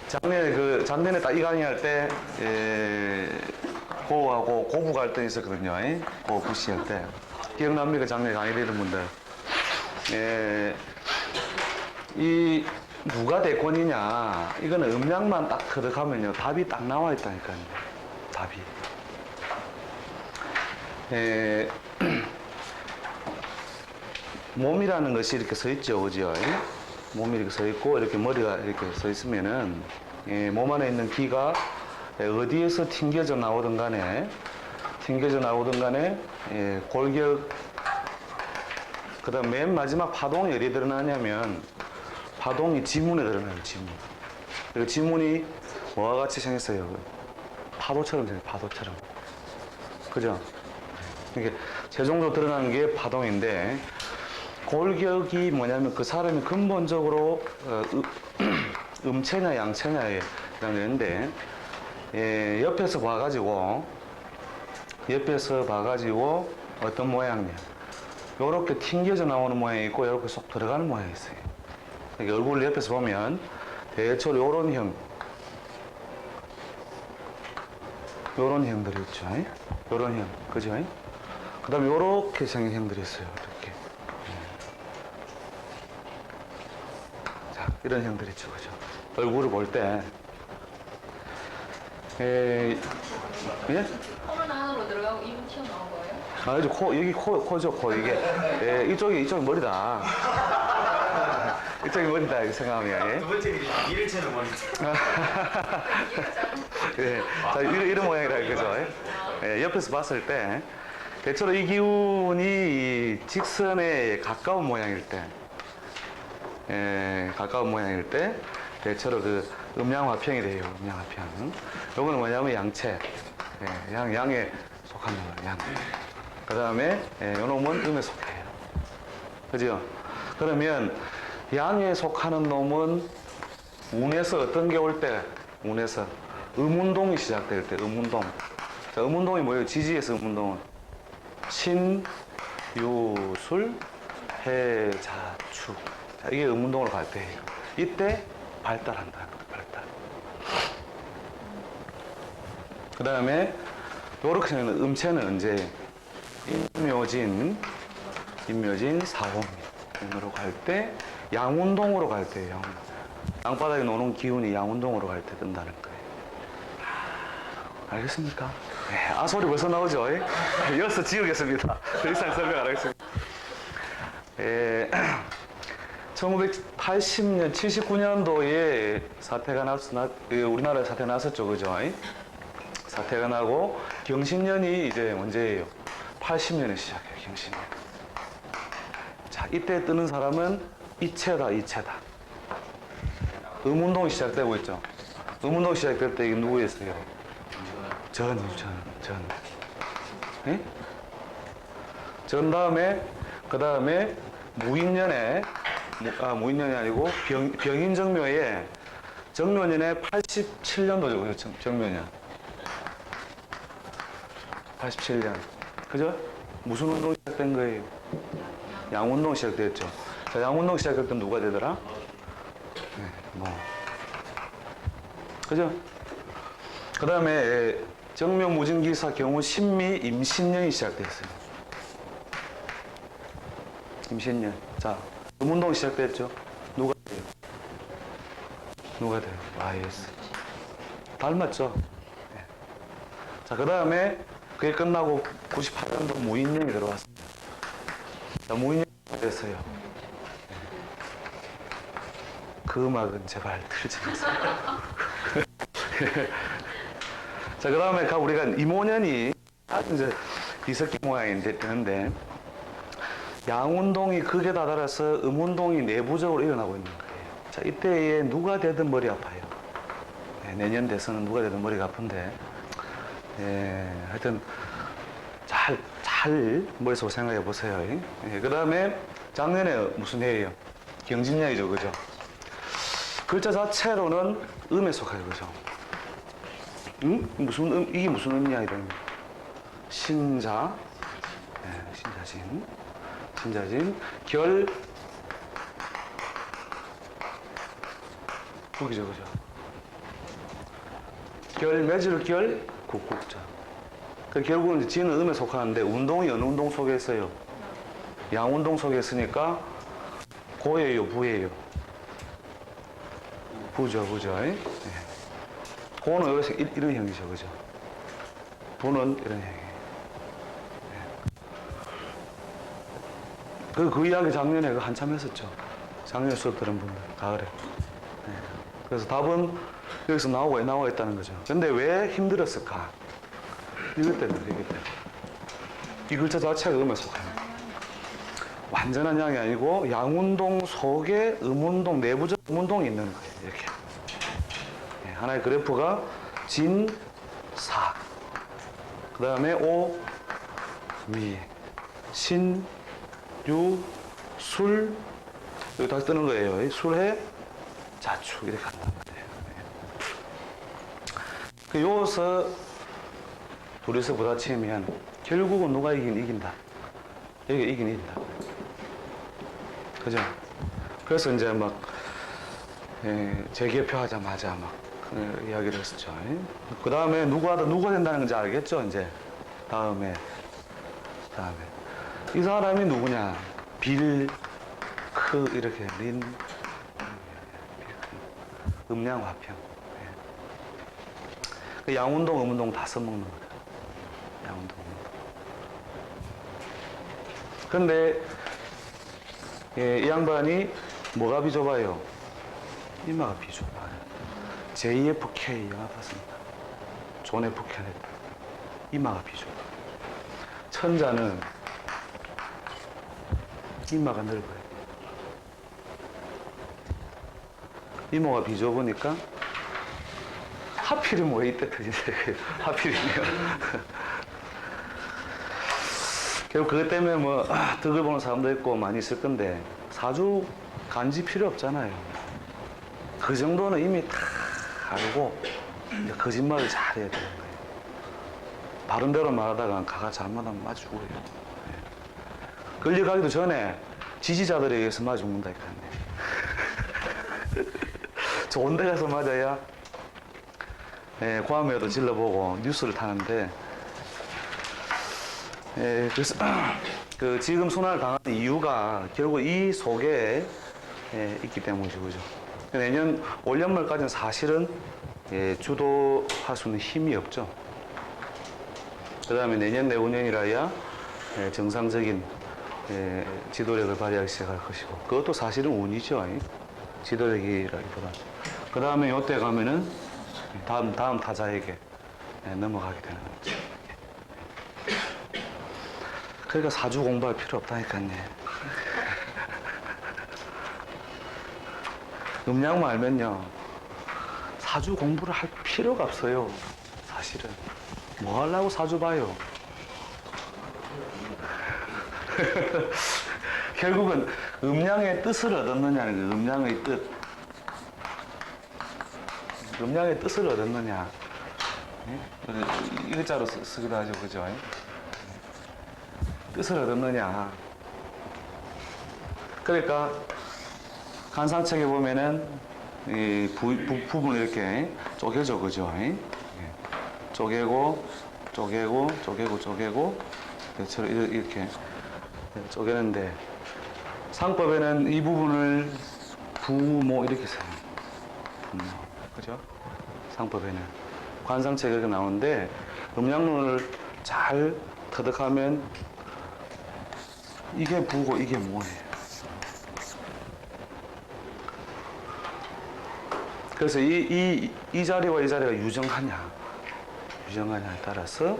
작년에 딱 이 강의할 때, 고하고 고부 갈등이 있었거든요. 고 부시 할 때. 기억납니까? 작년에 강의 되는 분들. 이, 누가 대권이냐. 이거는 음량만 딱 들어가면요. 답이 딱 나와 있다니까요. 답이. 몸이라는 것이 이렇게 서 있죠. 그죠? 몸이 이렇게 서 있고, 이렇게 머리가 이렇게 서 있으면은, 몸 안에 있는 기가 어디에서 튕겨져 나오든 간에, 골격, 그 다음 맨 마지막 파동이 어디에 드러나냐면, 파동이 지문에 드러나요, 지문. 그리고 지문이 뭐와 같이 생겼어요? 파도처럼 생겨요, 파도처럼. 그죠? 이게 최종적으로 드러나는 게 파동인데, 골격이 뭐냐면 그 사람이 근본적으로 음체냐 양체냐에 되는데, 옆에서 봐가지고 어떤 모양이냐, 요렇게 튕겨져 나오는 모양이 있고 요렇게 쏙 들어가는 모양이 있어요. 그러니까 얼굴을 옆에서 보면 대체로 요런 형들이 있죠. 요런 형, 그죠? 그 다음에 요렇게 생긴 형들이 있어요. 이렇게. 자, 이런 형들이 있죠. 그죠? 얼굴을 볼 때, 예? 코는 안으로 들어가고 입은 튀어나온 거예요? 아, 여기 코죠, 코. 이게, 이쪽이 머리다. 이쪽이 머리다, 이렇게 생각하면. 예? 두 번째 이를 채는 머리. 예. 자, 이런 모양이라, 그죠? 예, 옆에서 봤을 때, 대체로 이 기운이 이 직선에 가까운 모양일 때, 대체로 그 음양화평이 돼요. 음양화평. 요거는 뭐냐면 양체. 양에 속하는 거예요. 양. 그 다음에, 요 놈은 음에 속해요. 그죠? 그러면, 양에 속하는 놈은 운에서 어떤 게 올 때, 음운동이 시작될 때, 음운동. 자, 음운동이 뭐예요? 지지에서 음운동은. 신, 유, 술, 해, 자, 축. 자, 이게 음운동으로 갈 때예요. 이때 발달한다. 발달. 그 다음에 요렇게 생기는 음체는 이제 인묘진, 사홍으로 갈 때, 양운동으로 갈 때예요. 땅바닥에 노는 기운이 양운동으로 갈 때 뜬다는 거예요. 알겠습니까? 네, 소리 벌써 나오죠? 이어서 지우겠습니다. 더 이상 설명 안 하겠습니다. 1980년, 79년도에 우리나라에 사태가 났었죠. 그죠? 사태가 나고, 경신년이 이제 언제예요? 80년에 시작해요, 경신년. 자, 이때 뜨는 사람은 이체다. 음운동이 시작되고 있죠. 음운동이 시작될 때 이게 누구였어요? 전. 네? 그 다음에 무인년이 아니고 병인정묘에 정묘년에 87년도죠. 정묘년. 87년. 그죠? 무슨 운동이 시작된 거예요? 양운동 시작됐죠. 자, 양운동 시작할 때 누가 되더라? 그죠? 그 다음에 정묘무진기사 경우 신미 임신년이 시작됐어요. 임신년. 자, 음운동이 시작됐죠. 누가 돼요? YS. 닮았죠? 네. 자, 그 다음에 그게 끝나고 98년도 무인년이 들어왔습니다. 자, 무인년이 됐어요. 그 음악은 제발 틀지 마세요. 자, 그 다음에 우리가 이모년이 이제 이석기 모양이 되는데, 양운동이 극에 다다라서 음운동이 내부적으로 일어나고 있는 거예요. 자, 이때에 누가 되든 머리 아파요. 내년 돼서는 누가 되든 머리가 아픈데, 하여튼 잘 머릿속으로 생각해 보세요. 그 다음에 작년에 무슨 해예요? 경진년이죠, 그죠? 글자 자체로는 음에 속해요, 그죠? 이게 무슨 음이야, 이런. 신자, 신자진, 결, 북이죠, 그죠? 결, 맺을 결, 국국자. 그 결국은 이제 지는 음에 속하는데 운동이 어느 운동 속에 있어요? 양운동 속에 있으니까 고예요, 부예요? 부죠, 부죠. 예. 고는 여기서 이런 형이죠, 그죠? 부는 이런 형이에요. 그 이야기 작년에 한참 했었죠. 작년 수업 들은 분들, 가을에. 네. 그래서 답은 여기서 나오고 있다는 거죠. 근데 왜 힘들었을까? 이것 때문에, 이것 때문에. 이 글자 자체가 음에 속해요. 완전한 양이 아니고 양운동 속에 음운동, 내부적 음운동이 있는 거예요. 이렇게. 네. 하나의 그래프가 진, 사. 그 다음에 오, 미, 신, 유, 술, 여기 다시 뜨는 거예요. 술해, 자축, 이렇게 간단 말이에요. 그 요서 둘이서 부딪히면 결국은 누가 이긴다. 여기 이긴다. 그죠? 그래서 이제 막, 재개표 하자마자 막, 이야기를 했었죠. 그 다음에 누가 된다는 건지 알겠죠? 이제. 다음에. 이 사람이 누구냐? 빌, 크, 이렇게, 린, 음량, 화평. 그 양운동, 음운동 다 써먹는 거예요. 양운동, 음운동. 근데, 이 양반이 뭐가 비좁아요? 이마가 비좁아요. JFK 영화 봤습니다. 존 F 케네디. 이마가 비좁아. 천자는 이마가 넓어요. 이모가 비좁으니까 하필이면 왜 이때 터지세요? 하필이면. 결국 그것 때문에 뭐 덕을 보는 사람도 있고 많이 있을 건데 사주 간지 필요 없잖아요. 그 정도는 이미 다 알고 이제 거짓말을 잘해야 되는 거예요. 바른 대로 말하다가 가가 잘못하면 맞아 죽어요. 끌려가기도 전에 지지자들에 의해서 맞아 죽는다니까요. 좋은 데 가서 맞아야 고함에도 질러보고 뉴스를 타는데 그래서 그 지금 순환을 당하는 이유가 결국 이 속에 있기 때문이죠. 그죠? 내년 올 연말까지는 사실은 주도할 수 있는 힘이 없죠. 그 다음에 내년 내후년이라야 정상적인 지도력을 발휘하기 시작할 것이고 그것도 사실은 운이죠. 지도력이라기보다. 그 다음에 이때 가면은 다음 타자에게 넘어가게 되는 거죠. 그러니까 사주 공부할 필요 없다니까요. 음양만 알면요 사주 공부를 할 필요가 없어요. 사실은 뭐 하려고 사주 봐요. 결국은 음양의 뜻을 얻었느냐는 거예요. 음양의 뜻. 음양의 뜻을 얻었느냐. 이 글자로 쓰기도 하죠. 그죠? 뜻을 얻었느냐. 그러니까 간상책에 보면은 이 부분을 이렇게 쪼개죠. 그죠? 쪼개고 이렇게 쪼개는데 상법에는 이 부분을 부모 이렇게 써요. 부모. 그죠? 상법에는. 관상책에 이렇게 나오는데 음양론을 잘 터득하면 이게 부고 이게 모예요. 그래서 이 자리와 이 자리가 유정하냐에 따라서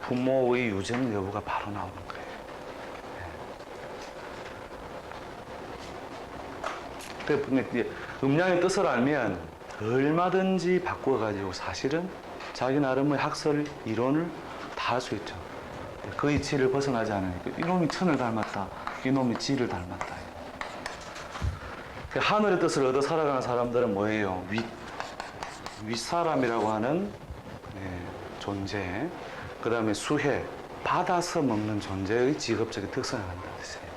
부모의 유정 여부가 바로 나오는 거예요. 근데 음양의 뜻을 알면 얼마든지 바꿔가지고 사실은 자기 나름의 학설, 이론을 다 할 수 있죠. 그 이치를 벗어나지 않으니까 이놈이 천을 닮았다, 이놈이 지를 닮았다. 하늘의 뜻을 얻어 살아가는 사람들은 뭐예요? 윗사람이라고 하는 존재, 그 다음에 수해, 받아서 먹는 존재의 직업적인 특성을 갖는다는 뜻이에요.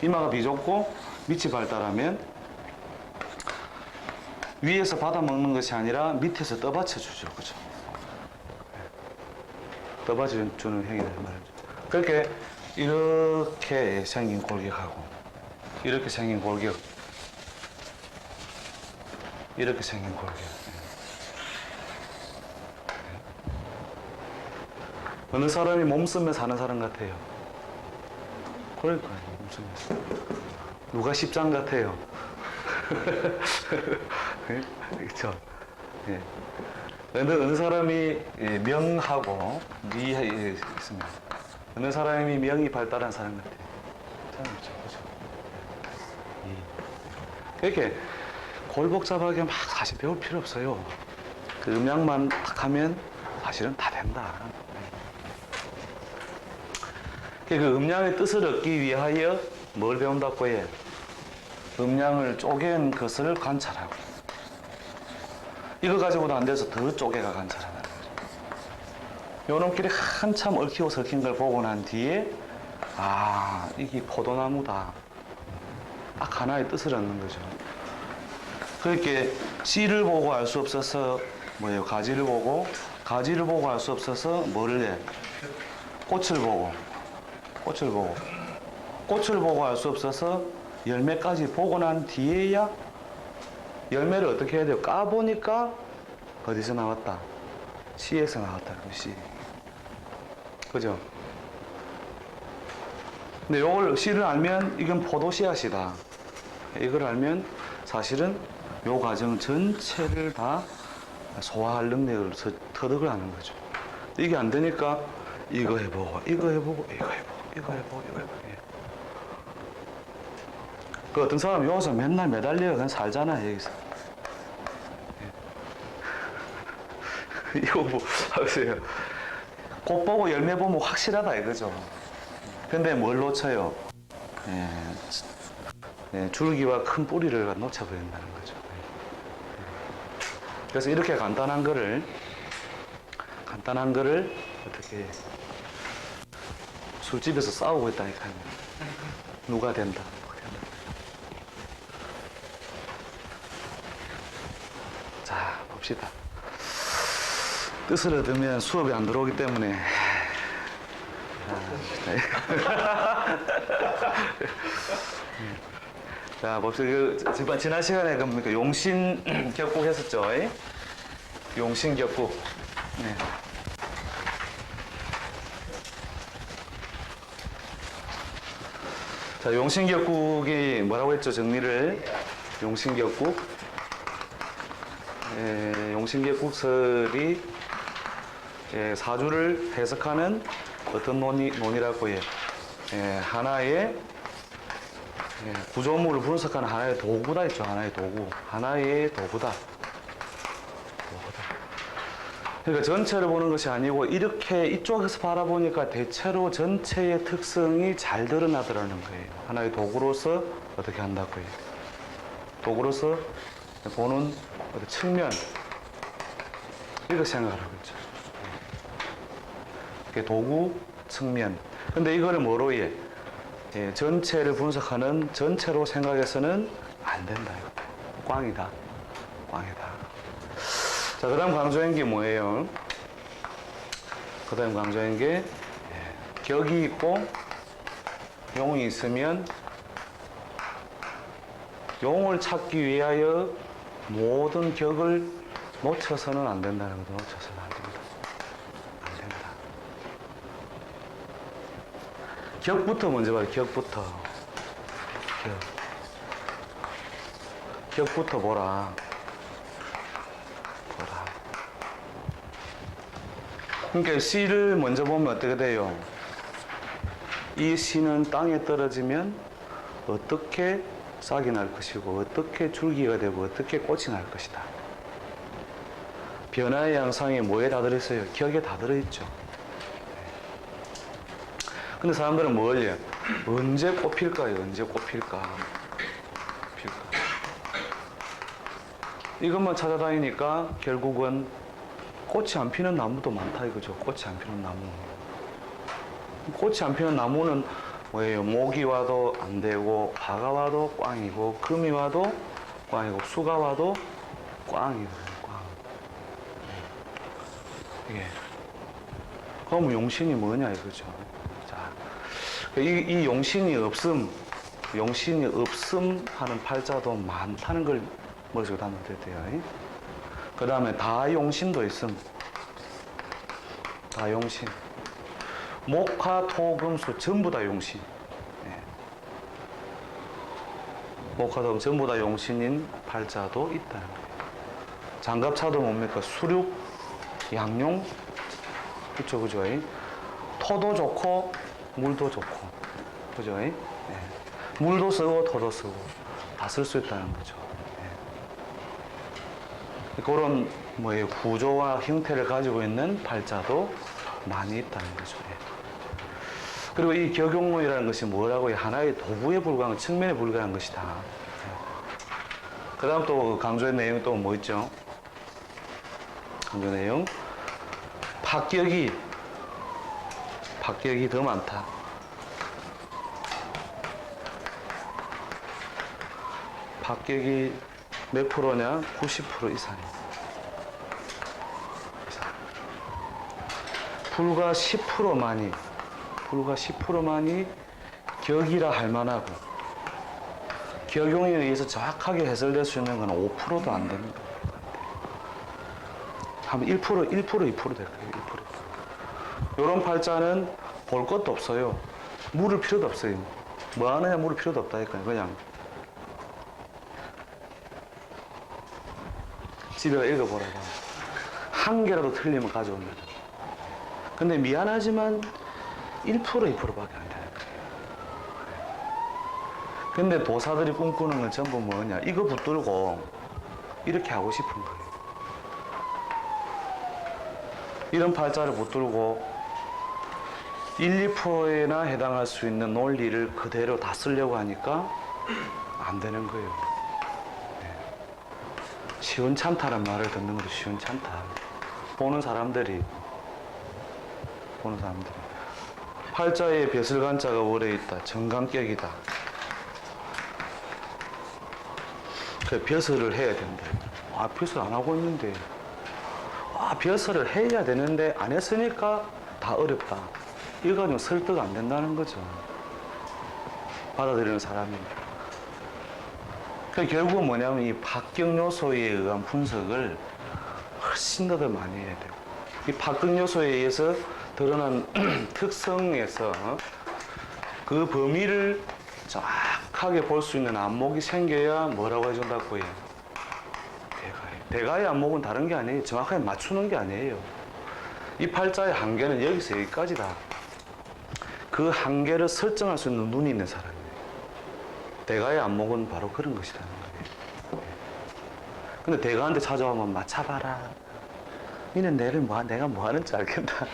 이마가 비좁고 밑이 발달하면 위에서 받아 먹는 것이 아니라 밑에서 떠받쳐 주죠. 그죠? 떠받주는 형이란 말이죠. 그렇게 이렇게 생긴 골격하고 이렇게 생긴 골격, 이렇게 생긴 골격. 어느 사람이 몸쓰며 사는 사람 같아요. 그러니까요, 몸쓰면서. 누가 십장 같아요. 그렇죠. 예. 어느 사람이 명하고 미에 있습니다. 어느 사람이 명이 발달한 사람 같아요. 참 그렇죠. 이렇게 골복잡하게 막 사실 배울 필요 없어요. 그 음양만 딱 하면 사실은 다 된다. 그 음양의 뜻을 얻기 위하여 뭘 배운다고 해? 음양을 쪼갠 것을 관찰하고, 이거 가지고도 안 돼서 더 쪼개가 관찰하는 거죠. 요놈끼리 한참 얽히고 설킨 걸 보고 난 뒤에 아, 이게 포도나무다. 딱 하나의 뜻을 얻는 거죠. 그렇게 씨를 보고 알 수 없어서 뭐예요? 가지를 보고 알 수 없어서 뭐를 해? 꽃을 보고 알 수 없어서 열매까지 보고 난 뒤에야 열매를 어떻게 해야 돼요? 까보니까 어디서 나왔다? 씨에서 나왔다는 씨. 그죠? 근데 요걸 씨를 알면 이건 포도 씨앗이다. 이걸 알면 사실은 요 과정 전체를 다 소화할 능력을 터득을 하는 거죠. 이게 안 되니까 이거 해보고 예. 그 어떤 사람 여기서 맨날 매달려 그냥 살잖아 여기서. 예. 이거 뭐 하세요? 꽃 보고 열매 보면 확실하다 이거죠. 근데 뭘 놓쳐요? 예. 예, 줄기와 큰 뿌리를 놓쳐버린다는 거죠. 그래서 이렇게 간단한 거를 어떻게 술집에서 싸우고 있다니까요. 누가 된다. 자, 봅시다. 뜻을 얻으면 수업이 안 들어오기 때문에. 자, 봅시다. 지난 시간에 그 용신 격국 했었죠. 용신 격국. 네. 자, 용신격국이 뭐라고 했죠? 정리를. 용신격국. 용신격국설이 사주를 해석하는 어떤 논이라고 해요? 하나의 구조물을 분석하는 하나의 도구다 있죠. 하나의 도구. 하나의 도구다. 그러니까 전체를 보는 것이 아니고 이렇게 이쪽에서 바라보니까 대체로 전체의 특성이 잘 드러나더라는 거예요. 하나의 도구로서 어떻게 한다고 해요. 도구로서 보는 측면, 이렇게 생각하라고 했죠. 도구, 측면. 근데 이거를 뭐로 해? 전체를 분석하는 전체로 생각해서는 안 된다. 꽝이다. 자, 그 다음 강조한 게 뭐예요? 그 다음 강조한 게 격이 있고 용이 있으면 용을 찾기 위하여 모든 격을 놓쳐서는 안 된다는 거죠. 놓쳐서는 안 된다. 안 된다. 격부터 먼저 봐요. 격부터 보라. 그러니까 씨를 먼저 보면 어떻게 돼요? 이 씨는 땅에 떨어지면 어떻게 싹이 날 것이고 어떻게 줄기가 되고 어떻게 꽃이 날 것이다. 변화의 양상이 뭐에 다 들어있어요? 격에 다 들어있죠. 근데 사람들은 뭘 해요? 언제 꽃필까요? 언제 꽃필까? 이것만 찾아다니니까 결국은 꽃이 안 피는 나무도 많다 이거죠. 꽃이 안 피는 나무. 꽃이 안 피는 나무는 뭐예요? 모기 와도 안 되고, 화가 와도 꽝이고, 금이 와도 꽝이고, 수가 와도 꽝이거든요. 꽝. 이게. 그럼 용신이 뭐냐 이거죠. 자, 이 용신이 없음 하는 팔자도 많다는 걸 머릿속에 담으면 돼요. 그 다음에 다용신도 있음. 다용신. 목화, 토, 금, 수 전부 다 용신. 예. 목화, 토, 금 전부 다 용신인 팔자도 있다는 거예요. 장갑차도 뭡니까? 수륙, 양용, 그쵸, 그죠? 토도 좋고, 물도 좋고, 그죠? 예. 물도 쓰고, 토도 쓰고, 다 쓸 수 있다는 거죠. 예. 그런 뭐예요? 구조와 형태를 가지고 있는 팔자도 많이 있다는 거죠. 예. 그리고 이 격용론이라는 것이 뭐라고요? 하나의 도구에 불과한, 측면에 불과한 것이다. 그 다음 또 강조의 내용이 또 뭐 있죠? 강조 내용. 합격이 더 많다. 합격이 몇 프로냐? 90% 이상이다. 불과 10%만이 격이라 할 만하고 격용에 의해서 정확하게 해설될 수 있는 건 5%도 안 됩니다. 한 1%, 2% 될 거예요. 1%. 이런 팔자는 볼 것도 없어요. 물을 필요도 없어요. 뭐 하느냐 물을 필요도 없다니까요. 그냥 집에 읽어보라고. 한 개라도 틀리면 가져옵니다. 근데 미안하지만 1%, 2%밖에 안 돼요. 근데 도사들이 꿈꾸는 건 전부 뭐냐? 이거 붙들고 이렇게 하고 싶은 거예요. 이런 팔자를 붙들고 1, 2%에나 해당할 수 있는 논리를 그대로 다 쓰려고 하니까 안 되는 거예요. 네. 시원찮다는 말을 듣는 것도 시원찮다. 보는 사람들이 팔자에 벼슬간자가 월에 있다. 정강격이다. 그 벼슬을 해야 된다. 아, 벼슬 안 하고 있는데. 아, 벼슬을 해야 되는데 안 했으니까 다 어렵다. 이거 가지고 설득 안 된다는 거죠. 받아들이는 사람이. 그 결국은 뭐냐면 이 박경 요소에 의한 분석을 훨씬 더 많이 해야 돼요. 이 박경 요소에 의해서 드러난 특성에서 그 범위를 정확하게 볼 수 있는 안목이 생겨야 뭐라고 해준다고 해요? 대가의 안목은 다른 게 아니에요. 정확하게 맞추는 게 아니에요. 이 팔자의 한계는 여기서 여기까지다. 그 한계를 설정할 수 있는 눈이 있는 사람이에요. 대가의 안목은 바로 그런 것이라는 거예요. 근데 대가한테 찾아오면 맞춰봐라. 니는 내가 뭐 하는지 알겠다.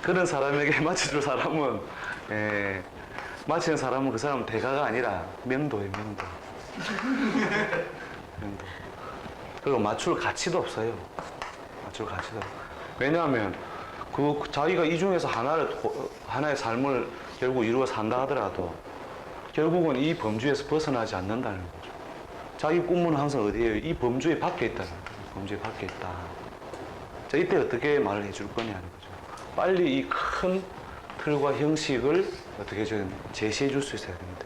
그런 사람에게 맞춰줄 사람은, 맞히는 사람은 그 사람은 대가가 아니라 명도예요, 명도. 명도. 그리고 맞출 가치도 없어요. 왜냐하면, 자기가 이 중에서 하나의 삶을 결국 이루어 산다 하더라도, 결국은 이 범주에서 벗어나지 않는다는 거죠. 자기 꿈은 항상 어디에요? 이 범주에 밖에 있다는 거예요. 범주에 밖에 있다. 자, 이때 어떻게 말을 해줄 거냐는 거죠. 빨리 이 큰 틀과 형식을 어떻게 좀 제시해 줄 수 있어야 되는데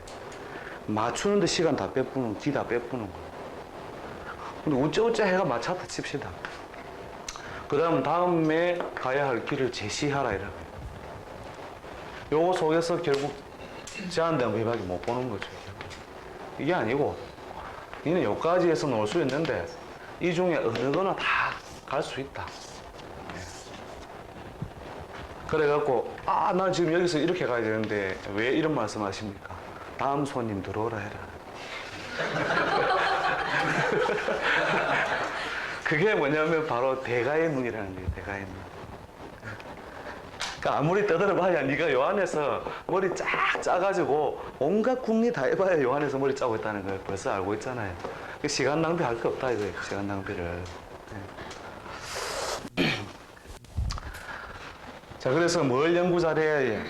맞추는데 시간 다 빼뿌는 기 다 빼뿌는 거예요. 근데 어쩌어쩌 해가 맞췄다 칩시다. 그 다음에 가야 할 길을 제시하라 이러면 요거 속에서 결국 제한된 외박이 못 보는 거죠. 이게 아니고 니는 여기까지 해서 놀 수 있는데 이 중에 어느 거나 다 갈 수 있다. 그래갖고 나 지금 여기서 이렇게 가야 되는데 왜 이런 말씀 하십니까? 다음 손님 들어오라 해라. 그게 뭐냐면 바로 대가의 눈이라는 거예요. 대가의 눈. 그러니까 아무리 떠들어봐야 네가 요 안에서 머리 쫙 짜가지고 온갖 궁리 다 해봐야 요 안에서 머리 짜고 있다는 걸 벌써 알고 있잖아요. 시간 낭비할 거 없다 이거예요. 시간 낭비를. 자, 그래서 뭘 연구 잘해야 해?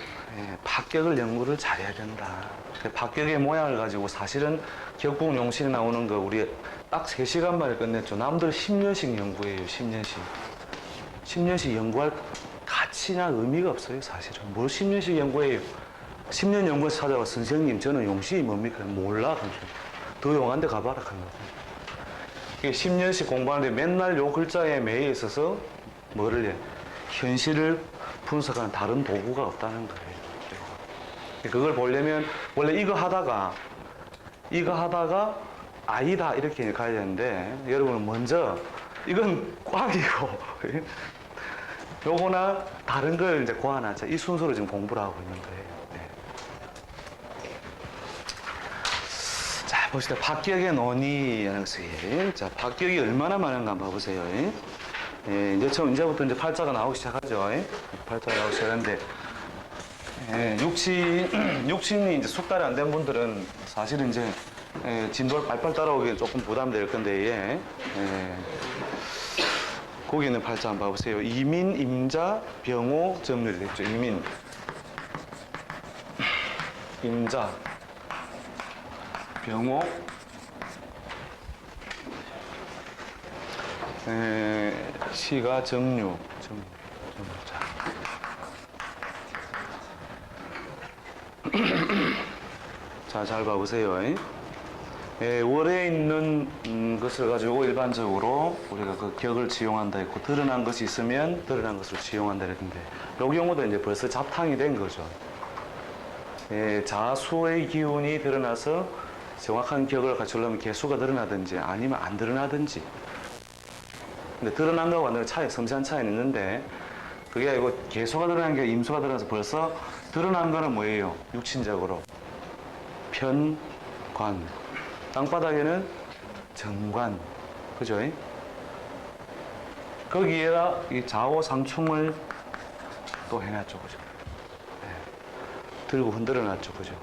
박격을 연구를 잘해야 된다. 박격의 모양을 가지고 사실은 격국 용신이 나오는 거 우리 딱 3시간 만에 끝냈죠. 남들 10년씩 연구해요. 10년씩. 10년씩 연구할 가치나 의미가 없어요, 사실은. 뭘 10년씩 연구해요? 10년 연구해서 찾아와 선생님, 저는 용신이 뭡니까? 몰라. 더 용한 데 가봐라. 이게 10년씩 공부하는데 맨날 요 글자에 매여 있어서 뭐를 해? 현실을 분석하는 다른 도구가 없다는 거예요. 그걸 보려면 원래 이거 하다가 아니다 이렇게 가야 되는데 여러분은 먼저 이건 꽉이고 요거나 다른 걸 이제 고안하자 이 순서로 지금 공부를 하고 있는 거예요. 네. 자 봅시다. 박격의 논의라는 것이 자 박격이 얼마나 많은가 한번 봐보세요. 예, 이제부터 이제 팔자가 나오기 시작하죠. 팔자가 나오기 시작하는데 예, 육신이 이제 숙달이 안 된 분들은 사실은 이제 진도를 빨빨 따라오기엔 조금 부담될 건데 거기 있는 팔자 한번 봐보세요. 이민, 임자, 병호, 점률이 됐죠. 이민, 임자, 병호, 시가 정류, 자, 잘 봐보세요. 월에 있는 것을 가지고 일반적으로 우리가 그 격을 지용한다 했고, 드러난 것이 있으면 드러난 것을 지용한다 했는데, 요 경우도 이제 벌써 잡탕이 된 거죠. 자수의 기운이 드러나서 정확한 격을 갖추려면 개수가 드러나든지 아니면 안 드러나든지. 근데 드러난 거와 안 드러난 차이, 섬세한 차이는 있는데, 그게 아니고 개수가 드러난 게 임수가 드러나서 벌써 드러난 거는 뭐예요? 육신적으로. 편관. 땅바닥에는 정관. 그죠? 거기에다 이 좌우상충을 또 해놨죠. 그죠? 네. 들고 흔들어 놨죠. 그죠?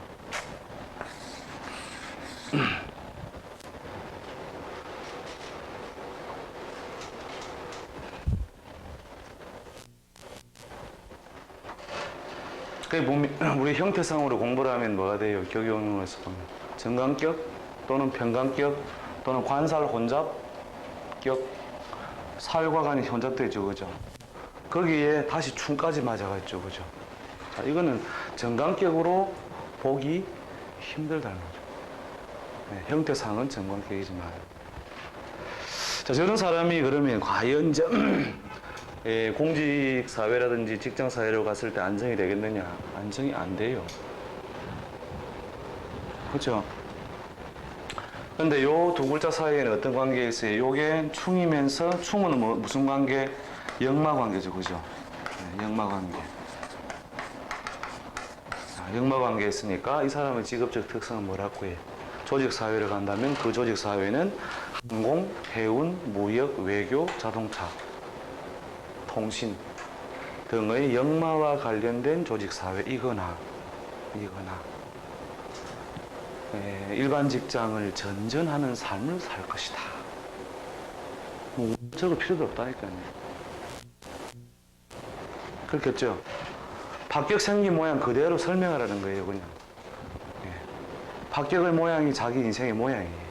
우리 형태상으로 공부를 하면 뭐가 돼요? 격용에서 보면 정관격 또는 편관격 또는 관살 혼잡격, 살과 관이 혼잡되죠, 그죠? 거기에 다시 충까지 맞아가 있죠, 그죠? 자, 이거는 정관격으로 보기 힘들다는 거죠. 네, 형태상은 정관격이지만, 자, 저런 사람이 그러면 과연 이제 공직 사회라든지 직장 사회로 갔을 때 안정이 되겠느냐? 안정이 안 돼요. 그렇죠? 근데 요 두 글자 사이에는 어떤 관계가 있어요? 요게 충이면서 충은 무슨 관계? 역마 관계죠, 그죠? 네, 역마 관계. 역마 관계에 있으니까 이 사람의 직업적 특성은 뭐라고 해요? 조직 사회를 간다면 그 조직 사회는 항공, 해운, 무역, 외교, 자동차, 통신 등의 역마와 관련된 조직 사회 이거나 일반 직장을 전전하는 삶을 살 것이다. 적을 필요도 없다니까요. 그렇겠죠? 박격 생긴 모양 그대로 설명하라는 거예요, 그냥. 박격의 모양이 자기 인생의 모양이에요.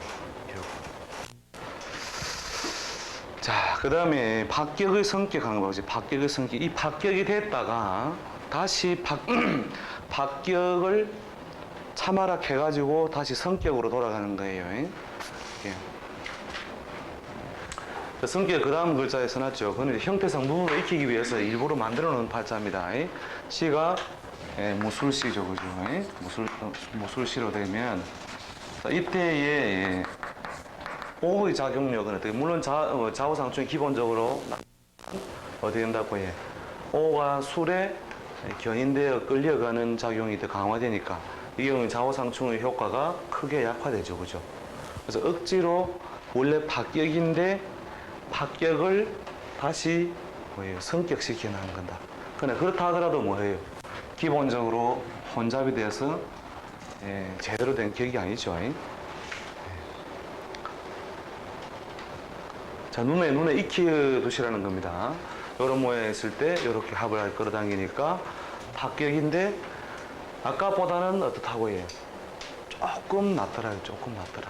자, 그 다음에 박격의 성격 한번 보죠. 박격의 성격. 이 박격이 됐다가 다시 박격을 참아락 해가지고 다시 성격으로 돌아가는 거예요. 그 성격 그 다음 글자에 써놨죠. 그건 형태상 무브를 익히기 위해서 일부러 만들어 놓은 팔자입니다. 시가 무술시죠, 그죠? 무술시로 되면 이때의 오의 작용력은 어떻게? 물론 좌우상충이 기본적으로 어떻게 된다고 해? 오가 술에 견인되어 끌려가는 작용이 더 강화되니까 이 경우는 좌우상충의 효과가 크게 약화되죠, 그죠? 그래서 억지로 원래 박격인데 박격을 다시 뭐예요? 성격시켜 나가는 건다. 그러나 그렇다 하더라도 뭐예요? 기본적으로 혼잡이 돼서 제대로 된 격이 아니죠. 자, 눈에 익혀 두시라는 겁니다. 이런 모양이 있을 때 이렇게 합을 끌어당기니까 박격인데 아까보다는 어떻다고 해요? 조금 낫더라요. 조금 낫더라.